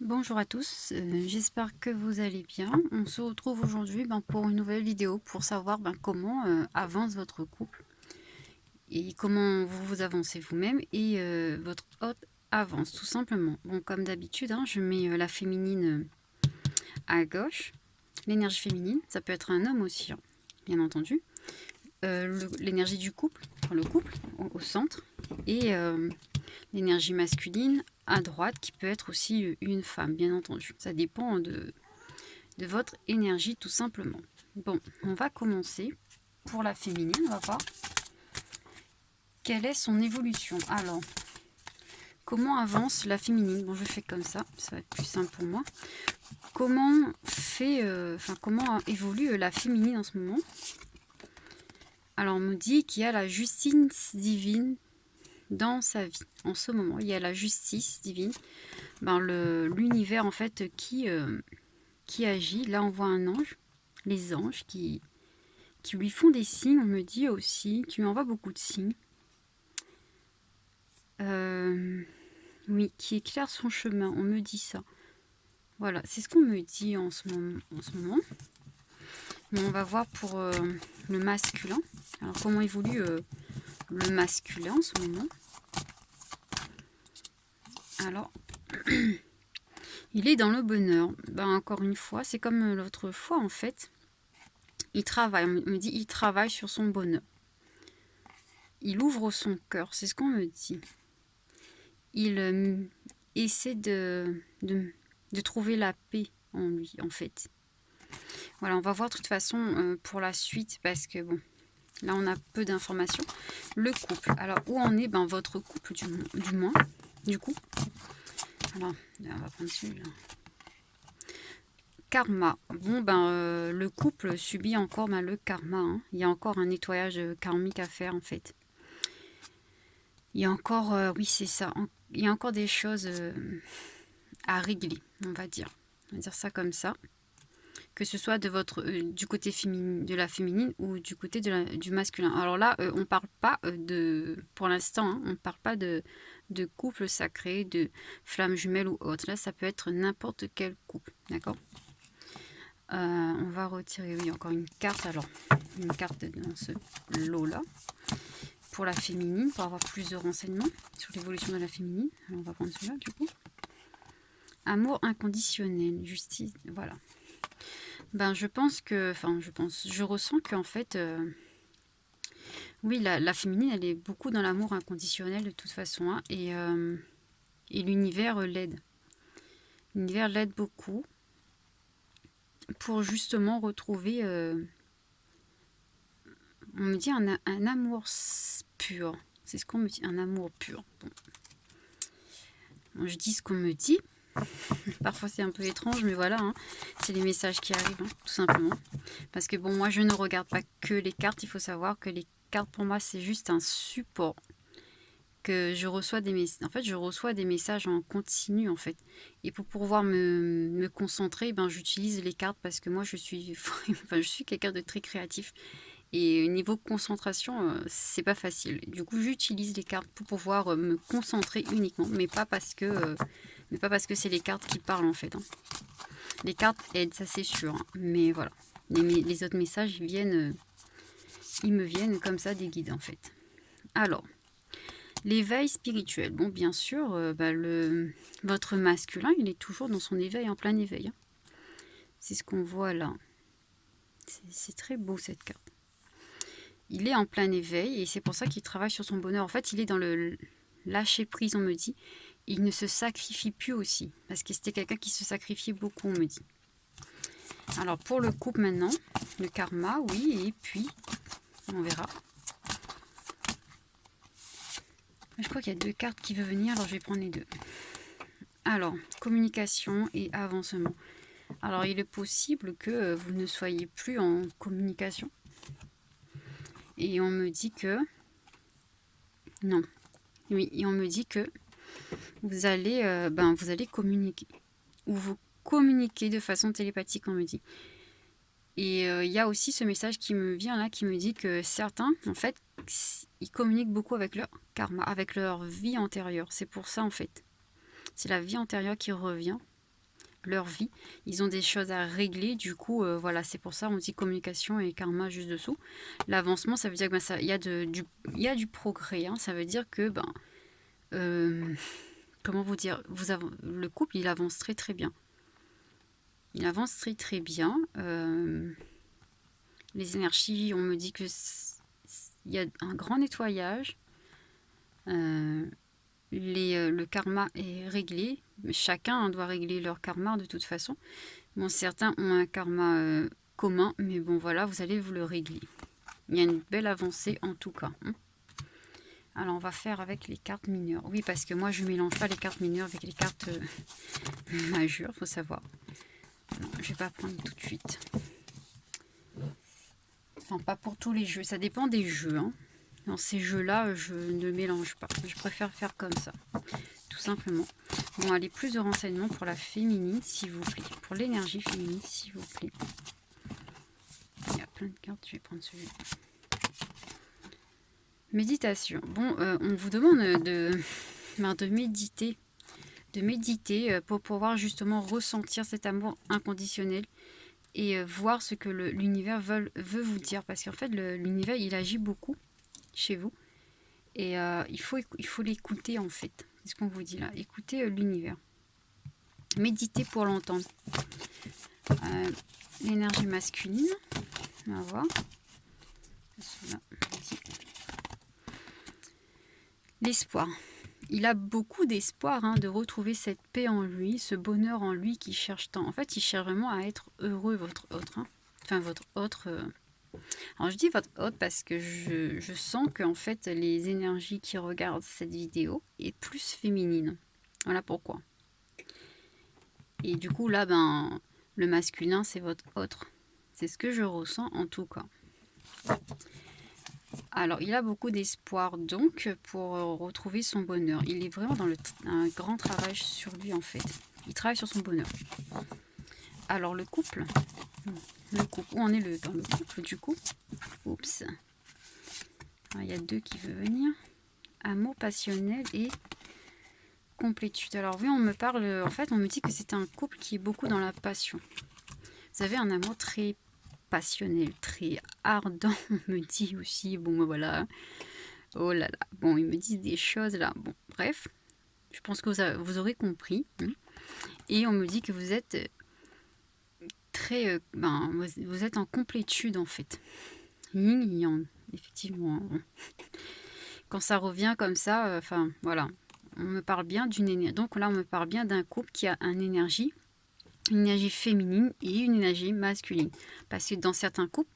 Bonjour à tous, j'espère que vous allez bien. On se retrouve aujourd'hui pour une nouvelle vidéo pour savoir comment avance votre couple et comment vous avancez vous-même et votre hôte avance tout simplement. Bon, comme d'habitude, je mets la féminine à gauche, l'énergie féminine, ça peut être un homme aussi, bien entendu. L'énergie du couple, le couple au centre, et l'énergie masculine à droite, qui peut être aussi une femme, bien entendu. Ça dépend de votre énergie, tout simplement. Bon, on va commencer pour la féminine. On va voir quelle est son évolution. Alors, comment avance la féminine? Bon, je fais comme ça va être plus simple pour moi. Comment comment évolue la féminine en ce moment? Alors, on me dit qu'il y a la justice divine dans sa vie. En ce moment, il y a la justice divine, l'univers en fait qui agit. Là, on voit un ange, les anges qui lui font des signes. On me dit aussi, qui lui envoie beaucoup de signes. Oui, qui éclaire son chemin. On me dit ça. Voilà, c'est ce qu'on me dit en ce moment. Mais on va voir pour le masculin. Alors, comment évolue le masculin en ce moment? Alors, il est dans le bonheur. Encore une fois, c'est comme l'autre fois en fait. Il travaille, on me dit, il travaille sur son bonheur. Il ouvre son cœur, c'est ce qu'on me dit. Il essaie de trouver la paix en lui, en fait. Voilà, on va voir de toute façon pour la suite, parce que bon, là on a peu d'informations. Le couple, alors où en est votre couple du coup. Alors, on va prendre celui-là. Karma. Bon, le couple subit encore le karma. Il y a encore un nettoyage karmique à faire, en fait. Il y a encore, oui, c'est ça. Il y a encore des choses à régler, on va dire. On va dire ça comme ça. Que ce soit de du côté de la féminine ou du côté du masculin. Alors là, on ne parle pas pour l'instant, on ne parle pas de couple sacré, de flamme jumelle ou autre. Là, ça peut être n'importe quel couple, d'accord? On va retirer, oui, encore une carte. Alors, une carte dans ce lot-là. Pour la féminine, pour avoir plus de renseignements sur l'évolution de la féminine. Alors, on va prendre celui-là, du coup. Amour inconditionnel, justice, voilà. Je ressens qu'en fait, oui, la féminine, elle est beaucoup dans l'amour inconditionnel de toute façon, et l'univers l'aide. L'univers l'aide beaucoup pour justement retrouver, on me dit un amour pur. C'est ce qu'on me dit, un amour pur. Bon, je dis ce qu'on me dit. Parfois c'est un peu étrange, mais voilà, c'est les messages qui arrivent, tout simplement. Parce que bon, moi je ne regarde pas que les cartes. Il faut savoir que les cartes pour moi c'est juste un support. Que je reçois des messages. En fait, je reçois des messages en continu en fait. Et pour pouvoir me concentrer, j'utilise les cartes parce que moi je suis, je suis quelqu'un de très créatif. Et niveau concentration, c'est pas facile. Du coup, j'utilise les cartes pour pouvoir me concentrer uniquement, mais pas parce que c'est les cartes qui parlent en fait. Les cartes aident, ça c'est sûr. Mais voilà, les autres messages ils me viennent comme ça des guides en fait. Alors, l'éveil spirituel. Bon, bien sûr, votre masculin, il est toujours dans son éveil, en plein éveil. C'est ce qu'on voit là. C'est très beau cette carte. Il est en plein éveil et c'est pour ça qu'il travaille sur son bonheur. En fait, il est dans le lâcher prise, on me dit. Il ne se sacrifie plus aussi. Parce que c'était quelqu'un qui se sacrifiait beaucoup, on me dit. Alors, pour le couple maintenant, le karma, oui, et puis, on verra. Je crois qu'il y a deux cartes qui veulent venir, alors je vais prendre les deux. Alors, communication et avancement. Alors, il est possible que vous ne soyez plus en communication. Et on me dit que... Non. Oui, et on me dit que vous allez communiquer. Ou vous communiquez de façon télépathique, on me dit. Et il y a aussi ce message qui me vient là, qui me dit que certains, en fait, ils communiquent beaucoup avec leur karma, avec leur vie antérieure. C'est pour ça, en fait. C'est la vie antérieure qui revient. leur vie. Ils ont des choses à régler. Du coup, voilà, c'est pour ça on dit communication et karma juste dessous. L'avancement, ça veut dire que il y a du progrès. Hein. Ça veut dire que, comment vous dire, le couple, il avance très très bien. Il avance très très bien. Les énergies, on me dit que il y a un grand nettoyage. Le karma est réglé. Chacun doit régler leur karma de toute façon. Bon, certains ont un karma commun, mais bon, voilà, vous allez vous le régler. Il y a une belle avancée en tout cas. Hein. Alors, on va faire avec les cartes mineures. Oui, parce que moi, je ne mélange pas les cartes mineures avec les cartes majeures, il faut savoir. Non, je ne vais pas prendre tout de suite. Enfin, pas pour tous les jeux. Ça dépend des jeux. Hein. Dans ces jeux-là, je ne mélange pas. Je préfère faire comme ça. Tout simplement. Bon, allez, plus de renseignements pour la féminine, s'il vous plaît. Pour l'énergie féminine, s'il vous plaît. Il y a plein de cartes. Je vais prendre celui-là. Méditation. Bon, on vous demande de méditer. De méditer pour pouvoir justement ressentir cet amour inconditionnel et voir ce que l'univers veut vous dire. Parce qu'en fait, l'univers, il agit beaucoup chez vous. Et il faut l'écouter en fait. C'est ce qu'on vous dit là. Écoutez l'univers. Méditez pour l'entendre. L'énergie masculine. On va voir. L'espoir. Il a beaucoup d'espoir de retrouver cette paix en lui, ce bonheur en lui qu'il cherche tant. En fait, il cherche vraiment à être heureux, votre autre. Hein. Enfin, votre autre... Alors, je dis votre hôte parce que je sens qu'en fait, les énergies qui regardent cette vidéo est plus féminine. Voilà pourquoi. Et du coup, là, le masculin, c'est votre autre. C'est ce que je ressens en tout cas. Alors, il a beaucoup d'espoir donc pour retrouver son bonheur. Il est vraiment dans un grand travail sur lui en fait. Il travaille sur son bonheur. Alors, le couple. Où en est dans le couple du coup? Oups. Alors, il y a deux qui veulent venir. Amour passionnel et complétude. Alors oui, on me parle, en fait, on me dit que c'est un couple qui est beaucoup dans la passion. Vous avez un amour très passionnel, très ardent, on me dit aussi. Bon, voilà. Oh là là. Bon, ils me disent des choses là. Bon, bref. Je pense que vous aurez compris. Et on me dit que vous êtes très... vous êtes en complétude en fait. Yin yang, effectivement. Quand ça revient comme ça, enfin voilà. On me parle bien d'une énergie. Donc là, on me parle bien d'un couple qui a une énergie féminine et une énergie masculine. Parce que dans certains couples,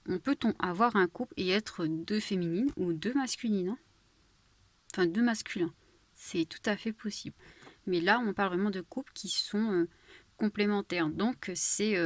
on peut avoir un couple et être deux féminines ou deux masculines. Hein. Enfin, deux masculins. C'est tout à fait possible. Mais là, on parle vraiment de couples qui sont complémentaires. Donc, c'est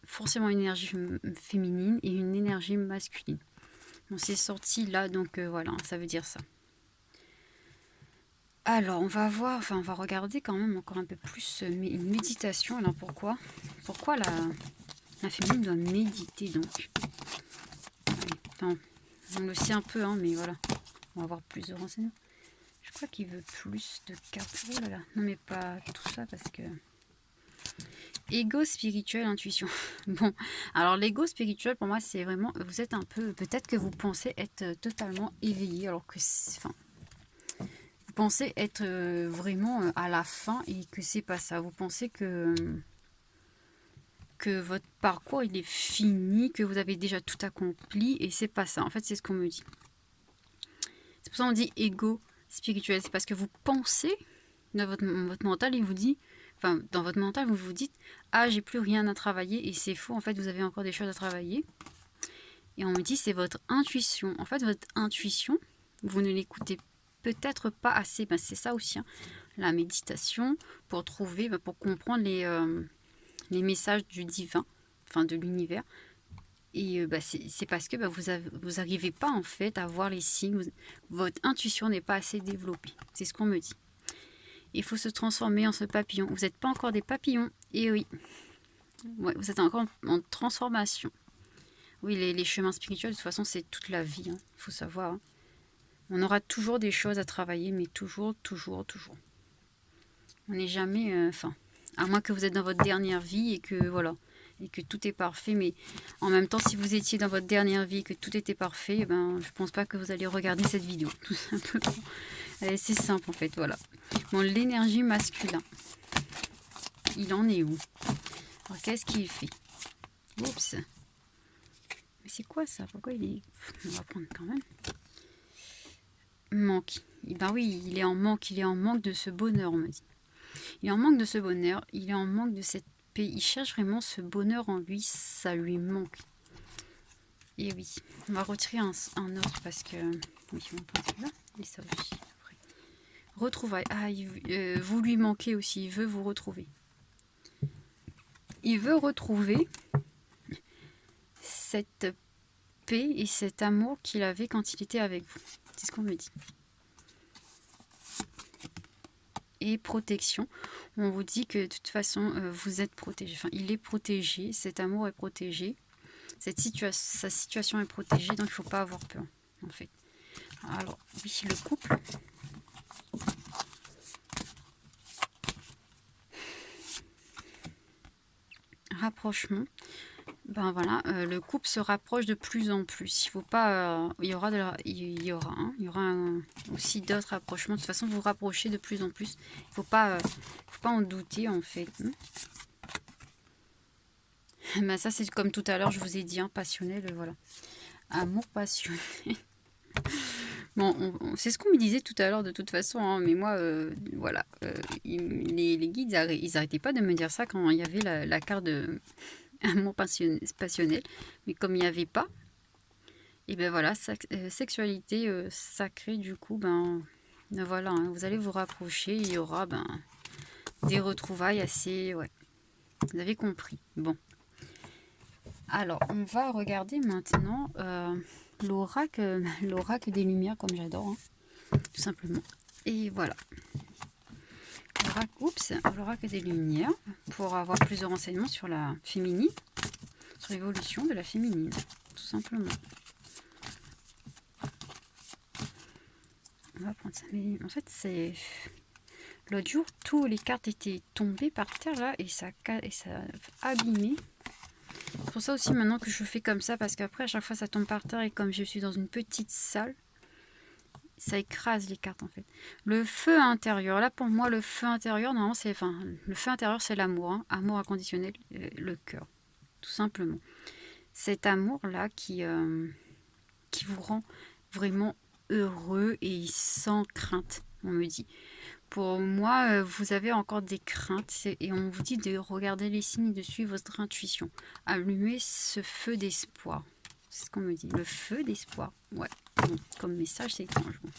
forcément une énergie féminine et une énergie masculine. On s'est sorti là, donc voilà, ça veut dire ça. Alors, on va voir, on va regarder quand même encore un peu plus une méditation. Alors, pourquoi la féminine doit méditer donc? Enfin, on le sait un peu, mais voilà. On va avoir plus de renseignements. Je crois qu'il veut plus de cartes. Oh là là, non mais pas tout ça parce que... Ego spirituel, intuition. Bon, alors l'ego spirituel pour moi c'est vraiment... Vous êtes un peu... Peut-être que vous pensez être totalement éveillé alors que... Vous pensez être vraiment à la fin et que c'est pas ça. Vous pensez que votre parcours il est fini, que vous avez déjà tout accompli et c'est pas ça. En fait, c'est ce qu'on me dit. C'est pour ça qu'on dit ego spirituel. C'est parce que vous pensez dans votre mental, il vous dit, enfin dans votre mental, vous vous dites ah j'ai plus rien à travailler et c'est faux. En fait, vous avez encore des choses à travailler. Et on me dit c'est votre intuition. En fait, votre intuition, vous ne l'écoutez peut-être pas assez. C'est ça aussi, la méditation pour trouver, pour comprendre les messages du divin, enfin de l'univers. Et c'est parce que vous n'arrivez pas en fait à voir les signes. Votre intuition n'est pas assez développée. C'est ce qu'on me dit. Il faut se transformer en ce papillon. Vous n'êtes pas encore des papillons. Et oui. Ouais, vous êtes encore en transformation. Oui, les chemins spirituels, de toute façon, c'est toute la vie. Il faut savoir. On aura toujours des choses à travailler, mais toujours. On n'est jamais... À moins que vous êtes dans votre dernière vie et que voilà, et que tout est parfait. Mais en même temps, si vous étiez dans votre dernière vie et que tout était parfait, eh ben, je pense pas que vous allez regarder cette vidéo, tout simplement. C'est simple en fait, voilà. Bon, l'énergie masculine, il en est où? Alors, qu'est-ce qu'il fait? Oups. Mais c'est quoi ça? Pourquoi il est... On va prendre quand même. Manque. Et ben oui, il est en manque de ce bonheur, on me dit. Il est en manque de ce bonheur, il est en manque de cette paix. Il cherche vraiment ce bonheur en lui, ça lui manque. Et oui, on va retirer un autre parce que... Oui, on va prendre celui-là et ça aussi. Après. Retrouvailles. Ah, vous lui manquez aussi, il veut vous retrouver. Il veut retrouver cette paix et cet amour qu'il avait quand il était avec vous. C'est ce qu'on me dit. Et protection. On vous dit que de toute façon, vous êtes protégé. Enfin, il est protégé, cet amour est protégé. Sa situation est protégée, donc il ne faut pas avoir peur, en fait. Alors, oui, le couple. Rapprochement. Ben voilà, le couple se rapproche de plus en plus. Il faut pas, il y aura aussi d'autres rapprochements. De toute façon, vous vous rapprochez de plus en plus. Il faut pas en douter en fait. Ben ça c'est comme tout à l'heure, je vous ai dit, hein, passionnel, voilà. Amour passionné. Bon, c'est ce qu'on me disait tout à l'heure de toute façon, hein, mais moi, voilà, les guides, ils arrêtaient pas de me dire ça quand il y avait la carte de amour passionnel, mais comme il n'y avait pas, et ben voilà, sexualité sacrée, du coup, ben voilà, hein, vous allez vous rapprocher, il y aura des retrouvailles assez, ouais, vous avez compris. Bon, alors on va regarder maintenant l'oracle des lumières, comme j'adore, hein, tout simplement. Et voilà, l'oracle des lumières, pour avoir plus de renseignements sur la féminine, sur l'évolution de la féminine, tout simplement. On va prendre ça. Mais en fait, c'est... L'autre jour, toutes les cartes étaient tombées par terre, là, et ça a abîmé. C'est pour ça aussi maintenant que je fais comme ça, parce qu'après, à chaque fois, ça tombe par terre, et comme je suis dans une petite salle, ça écrase les cartes, en fait. Le feu intérieur, là, pour moi, le feu intérieur, normalement, c'est... Enfin, le feu intérieur, c'est l'amour, hein, amour inconditionnel, le cœur, tout simplement. Cet amour-là qui vous rend vraiment heureux et sans crainte, on me dit. Pour moi, vous avez encore des craintes et on vous dit de regarder les signes et de suivre votre intuition. Allumer ce feu d'espoir. C'est ce qu'on me dit. Le feu d'espoir. Ouais. Bon, comme message, c'est étrange. Bon.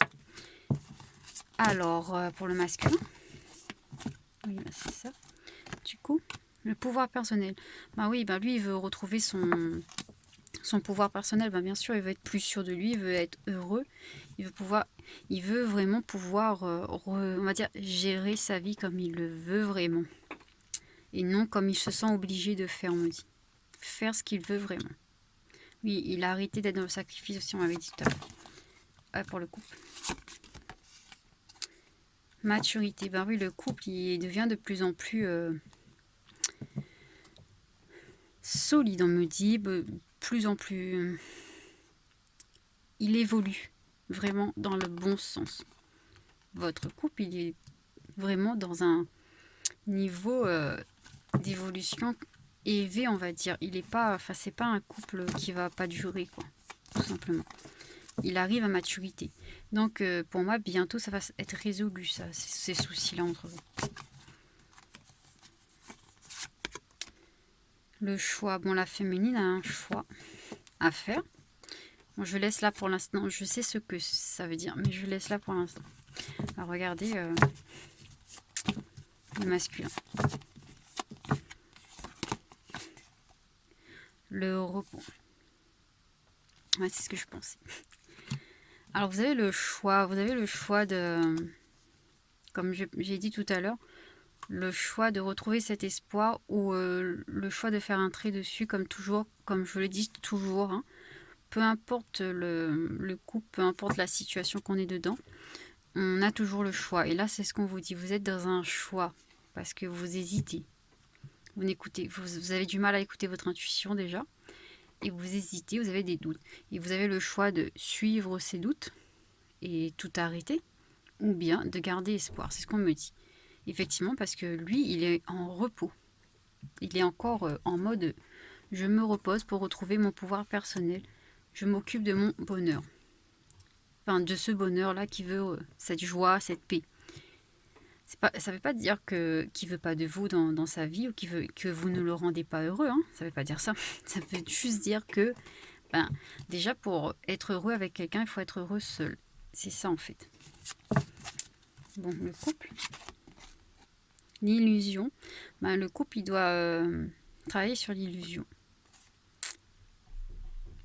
Alors, pour le masculin. Oui, bah, c'est ça. Du coup, le pouvoir personnel. Bah oui, bah lui, il veut retrouver son pouvoir personnel. Bah bien sûr, il veut être plus sûr de lui, il veut être heureux. Il veut vraiment pouvoir, on va dire, gérer sa vie comme il le veut vraiment. Et non comme il se sent obligé de faire, on me dit. Faire ce qu'il veut vraiment. Oui, il a arrêté d'être dans le sacrifice aussi, on m'avait dit tout à l'heure. Ah, pour le couple. Maturité. Ben oui, le couple, il devient de plus en plus solide, on me dit. Plus en plus... il évolue vraiment dans le bon sens. Votre couple, il est vraiment dans un niveau d'évolution élevé, on va dire. Il est pas, enfin, c'est pas un couple qui va pas durer, quoi, tout simplement. Il arrive à maturité. Donc, pour moi, bientôt, ça va être résolu, ça, ces soucis-là entre vous. Le choix. Bon, la féminine a un choix à faire. Bon, je laisse là pour l'instant. Je sais ce que ça veut dire, mais je laisse là pour l'instant. Alors, regardez le masculin. Le repos. Ouais, c'est ce que je pensais. Alors, vous avez le choix. Vous avez le choix de... Comme j'ai dit tout à l'heure, le choix de retrouver cet espoir ou le choix de faire un trait dessus, comme toujours, comme je le dis toujours. Hein. Peu importe le couple, peu importe la situation qu'on est dedans, on a toujours le choix. Et là, c'est ce qu'on vous dit. Vous êtes dans un choix. parce que vous hésitez. Vous avez du mal à écouter votre intuition déjà, et vous hésitez, vous avez des doutes. Et vous avez le choix de suivre ces doutes et tout arrêter, ou bien de garder espoir. C'est ce qu'on me dit. Effectivement, parce que lui, il est en repos. Il est encore en mode je me repose pour retrouver mon pouvoir personnel. Je m'occupe de mon bonheur. Enfin, de ce bonheur-là qui veut cette joie, cette paix. Ça ne veut pas dire qu'il ne veut pas de vous dans sa vie ou que vous ne le rendez pas heureux. Hein. Ça ne veut pas dire ça. Ça veut juste dire que déjà, pour être heureux avec quelqu'un, il faut être heureux seul. C'est ça, en fait. Bon, le couple. L'illusion. Le couple, il doit travailler sur l'illusion.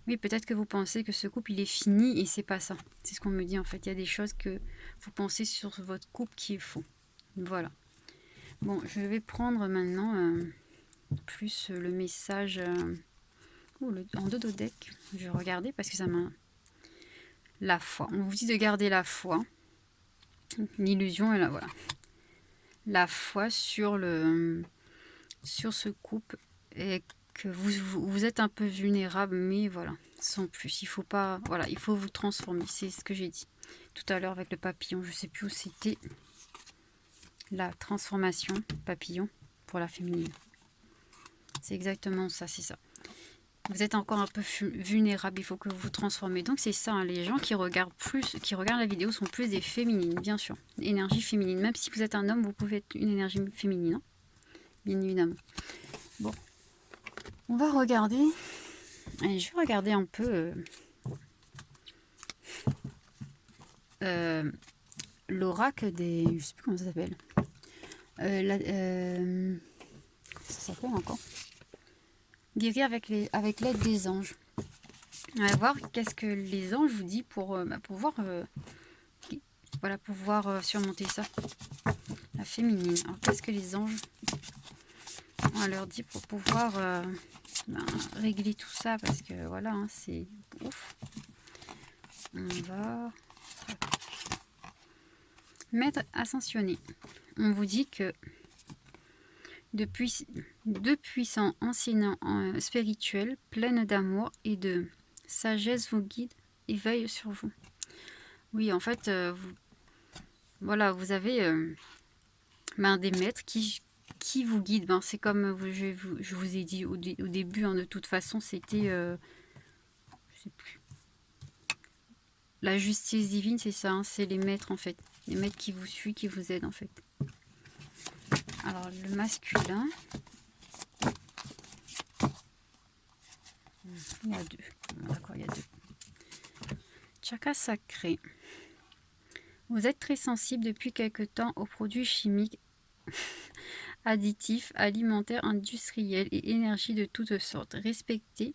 Oui, peut-être que vous pensez que ce couple, il est fini et c'est pas ça. C'est ce qu'on me dit, en fait. Il y a des choses que vous pensez sur votre couple qui est faux. Voilà. Bon, je vais prendre maintenant plus le message en dododeck. Je vais regarder parce que ça m'a... La foi. On vous dit de garder la foi. L'illusion est là, voilà. La foi sur ce couple et que vous êtes un peu vulnérable, mais voilà, sans plus. Il faut pas... Voilà, il faut vous transformer. C'est ce que j'ai dit tout à l'heure avec le papillon. Je sais plus où c'était. La transformation papillon pour la féminine. C'est exactement ça, c'est ça. Vous êtes encore un peu vulnérable, il faut que vous vous transformez. Donc c'est ça, hein, les gens qui regardent la vidéo sont plus des féminines, bien sûr. Énergie féminine. Même si vous êtes un homme, vous pouvez être une énergie féminine. Hein, bien évidemment. Bon. On va regarder. Allez, je vais regarder un peu l'oracle des... Je sais plus comment ça s'appelle. Comment ça s'appelle encore? Guérir avec l'aide des anges. On va voir qu'est-ce que les anges vous disent pour pouvoir surmonter ça. La féminine. Alors qu'est-ce que les anges on leur dit pour pouvoir régler tout ça, parce que voilà, hein, c'est ouf. On va maître ascensionné. On vous dit que deux puissants enseignants spirituels, pleins d'amour et de sagesse vous guident et veillent sur vous. Oui, en fait, vous avez des maîtres qui vous guident. C'est comme je vous ai dit au début, hein, de toute façon, c'était... je sais plus. La justice divine, c'est ça, hein, c'est les maîtres, en fait. Les maîtres qui vous suivent, qui vous aident, en fait. Alors, le masculin... Il y a deux. D'accord, il y a deux. Chakra sacré. Vous êtes très sensible depuis quelque temps aux produits chimiques, additifs, alimentaires, industriels et énergies de toutes sortes. Respectez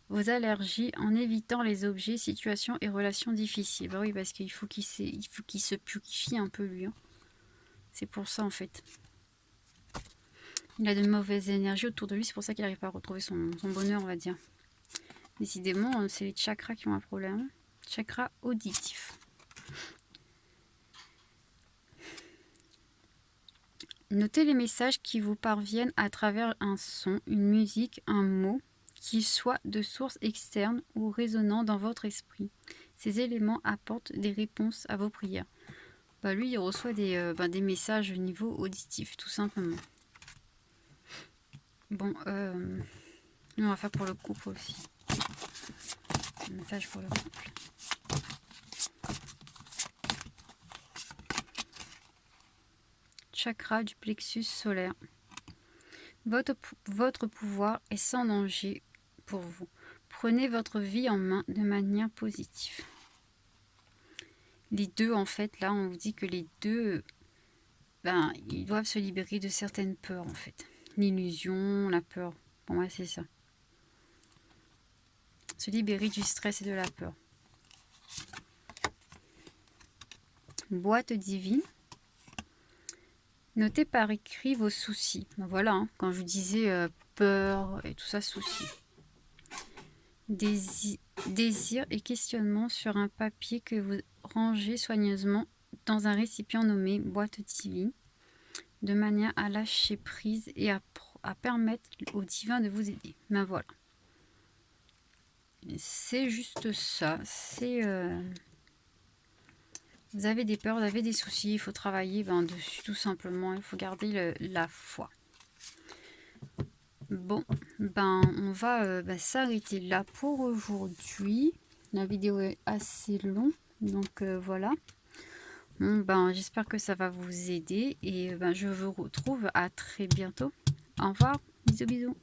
vos allergies en évitant les objets, situations et relations difficiles. Oui, parce qu'il faut qu'il se purifie un peu, lui. Hein. C'est pour ça, en fait. Il a de mauvaises énergies autour de lui, c'est pour ça qu'il n'arrive pas à retrouver son bonheur, on va dire. Décidément, c'est les chakras qui ont un problème. Chakra auditif. Notez les messages qui vous parviennent à travers un son, une musique, un mot, qui soit de source externe ou résonnant dans votre esprit. Ces éléments apportent des réponses à vos prières. Lui, il reçoit des messages au niveau auditif, tout simplement. Bon, on va faire pour le couple aussi. Un message pour le couple. Chakra du plexus solaire. Votre pouvoir est sans danger pour vous. Prenez votre vie en main de manière positive. Les deux, en fait, là, on vous dit que les deux, ils doivent se libérer de certaines peurs, en fait. L'illusion, la peur. Pour moi, c'est ça. Se libérer du stress et de la peur. Boîte divine. Notez par écrit vos soucis. Voilà, hein, quand je vous disais peur et tout ça, soucis. Désir et questionnement sur un papier que vous rangez soigneusement dans un récipient nommé boîte divine. de manière à lâcher prise et à permettre au divin de vous aider. Ben voilà. C'est juste ça. C'est vous avez des peurs, vous avez des soucis, il faut travailler dessus tout simplement. Il faut garder la foi. Bon, on va s'arrêter là pour aujourd'hui. La vidéo est assez longue, donc voilà. Bon, j'espère que ça va vous aider et je vous retrouve à très bientôt. Au revoir, bisous bisous.